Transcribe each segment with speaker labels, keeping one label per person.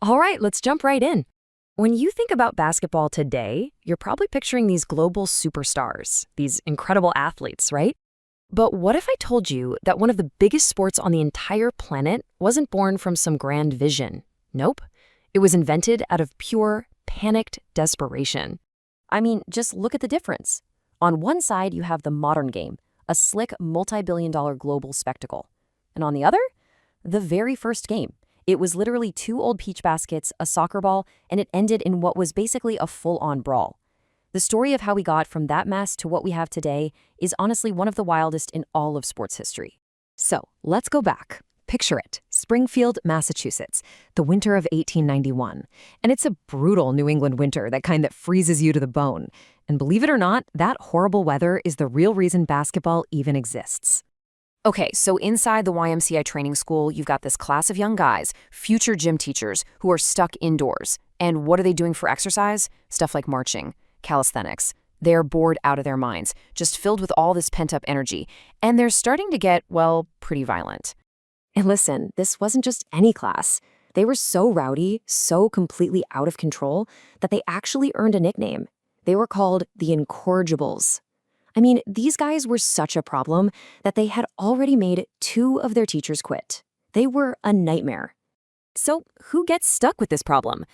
Speaker 1: All right, let's jump right in. When you think about basketball today, you're probably picturing these global superstars, these incredible athletes, right? But what if I told you that one of the biggest sports on the entire planet wasn't born from some grand vision? Nope. It was invented out of pure, panicked desperation. I mean, just look at the difference. On one side, you have the modern game, a slick, multi-billion-dollar global spectacle. And on the other, the very first game. It was literally two old peach baskets, a soccer ball, and it ended in what was basically a full-on brawl. The story of how we got from that mess to what we have today is honestly one of the wildest in all of sports history. So, let's go back. Picture it, Springfield, Massachusetts, the winter of 1891. And it's a brutal New England winter, that kind that freezes you to the bone. And believe it or not, that horrible weather is the real reason basketball even exists. Okay, so inside the YMCA training school, you've got this class of young guys, future gym teachers, who are stuck indoors. And what are they doing for exercise? Stuff like marching, calisthenics. They're bored out of their minds, just filled with all this pent-up energy. And they're starting to get, well, pretty violent. And listen, this wasn't just any class. They were so rowdy, so completely out of control, that they actually earned a nickname. They were called the incorrigibles. I mean, these guys were such a problem that they had already made 2 of their teachers quit. They were a nightmare. So who gets stuck with this problem?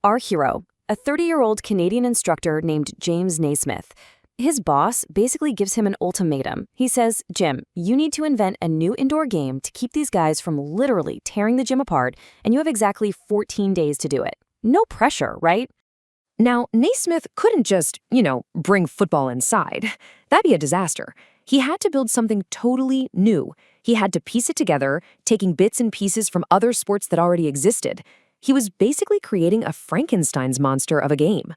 Speaker 1: Our hero, a 30-year-old Canadian instructor named James Naismith. His boss basically gives him an ultimatum. He says, Jim, you need to invent a new indoor game to keep these guys from literally tearing the gym apart, and you have exactly 14 days to do it. No pressure, right? Now, Naismith couldn't just, bring football inside. That'd be a disaster. He had to build something totally new. He had to piece it together, taking bits and pieces from other sports that already existed. He was basically creating a Frankenstein's monster of a game.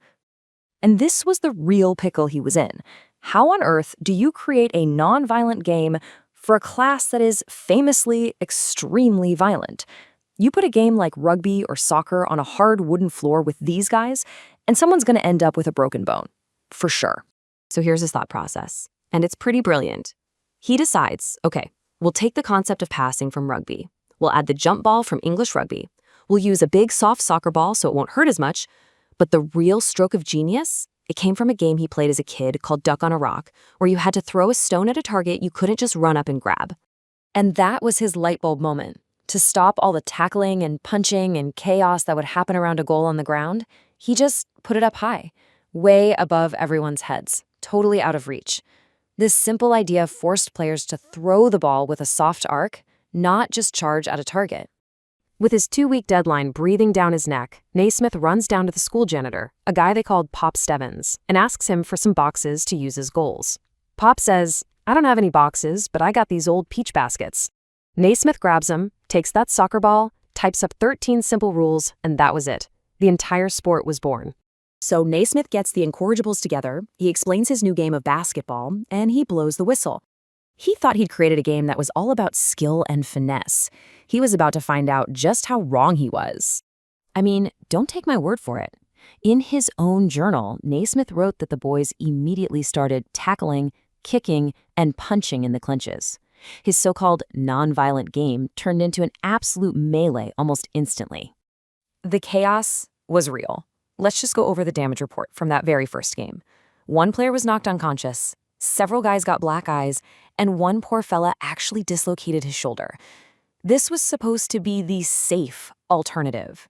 Speaker 1: And this was the real pickle he was in. How on earth do you create a non-violent game for a class that is famously extremely violent? You put a game like rugby or soccer on a hard wooden floor with these guys, and someone's going to end up with a broken bone. For sure. So here's his thought process, and it's pretty brilliant. He decides, okay, we'll take the concept of passing from rugby. We'll add the jump ball from English rugby. We'll use a big, soft soccer ball so it won't hurt as much. But the real stroke of genius, it came from a game he played as a kid called Duck on a Rock, where you had to throw a stone at a target you couldn't just run up and grab. And that was his light bulb moment. To stop all the tackling and punching and chaos that would happen around a goal on the ground, he just put it up high, way above everyone's heads, totally out of reach. This simple idea forced players to throw the ball with a soft arc, not just charge at a target. With his 2-week deadline breathing down his neck, Naismith runs down to the school janitor, a guy they called Pop Stebbins, and asks him for some boxes to use as goals. Pop says, I don't have any boxes, but I got these old peach baskets. Naismith grabs them, takes that soccer ball, types up 13 simple rules, and that was it. The entire sport was born. So Naismith gets the incorrigibles together, he explains his new game of basketball, and he blows the whistle. He thought he'd created a game that was all about skill and finesse. He was about to find out just how wrong he was. I mean, don't take my word for it. In his own journal, Naismith wrote that the boys immediately started tackling, kicking, and punching in the clinches. His so-called non-violent game turned into an absolute melee almost instantly. The chaos was real. Let's just go over the damage report from that very first game. 1 player was knocked unconscious, several guys got black eyes, and 1 poor fella actually dislocated his shoulder. This was supposed to be the safe alternative.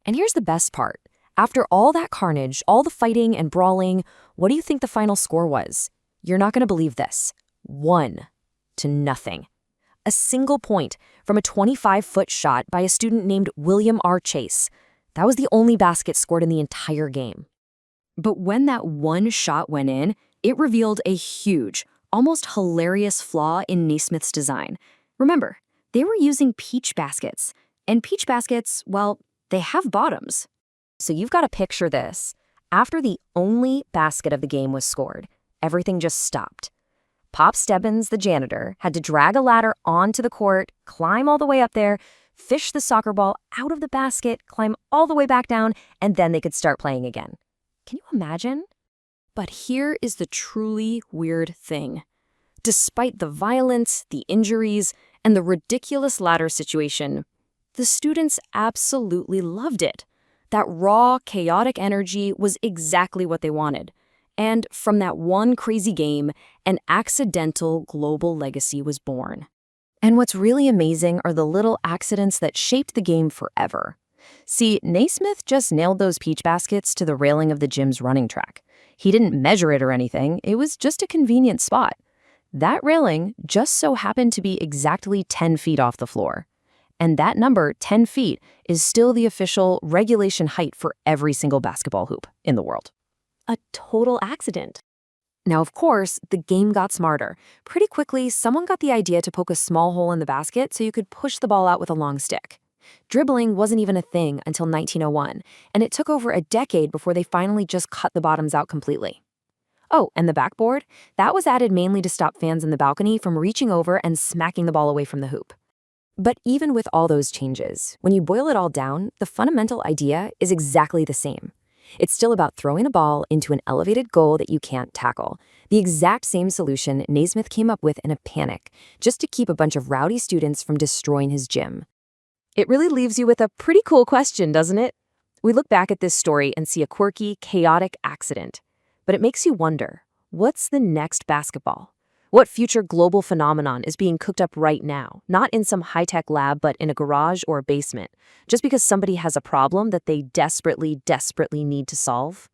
Speaker 1: And here's the best part. After all that carnage, all the fighting and brawling, what do you think the final score was? You're not going to believe this. 1-0. A single point from a 25-foot shot by a student named William R. Chase. That was the only basket scored in the entire game. But when that one shot went in, it revealed a huge, almost hilarious flaw in Naismith's design. Remember, they were using peach baskets. And peach baskets, well, they have bottoms. So you've got to picture this. After the only basket of the game was scored, everything just stopped. Pop Stebbins, the janitor, had to drag a ladder onto the court, climb all the way up there, fish the soccer ball out of the basket, climb all the way back down, and then they could start playing again. Can you imagine? But here is the truly weird thing. Despite the violence, the injuries, and the ridiculous ladder situation, The students absolutely loved it. That raw, chaotic energy was exactly what they wanted. And from that one crazy game, an accidental global legacy was born. And what's really amazing are the little accidents that shaped the game forever. See, Naismith just nailed those peach baskets to the railing of the gym's running track. He didn't measure it or anything, it was just a convenient spot. That railing just so happened to be exactly 10 feet off the floor. And that number, 10 feet, is still the official regulation height for every single basketball hoop in the world. A total accident. Now, of course, the game got smarter. Pretty quickly, someone got the idea to poke a small hole in the basket so you could push the ball out with a long stick. Dribbling wasn't even a thing until 1901, and it took over a decade before they finally just cut the bottoms out completely. Oh, and the backboard? That was added mainly to stop fans in the balcony from reaching over and smacking the ball away from the hoop. But even with all those changes, when you boil it all down, the fundamental idea is exactly the same. It's still about throwing a ball into an elevated goal that you can't tackle. The exact same solution Naismith came up with in a panic, just to keep a bunch of rowdy students from destroying his gym. It really leaves you with a pretty cool question, doesn't it? We look back at this story and see a quirky, chaotic accident. But it makes you wonder, what's the next basketball? What future global phenomenon is being cooked up right now, not in some high-tech lab, but in a garage or a basement, just because somebody has a problem that they desperately, desperately need to solve?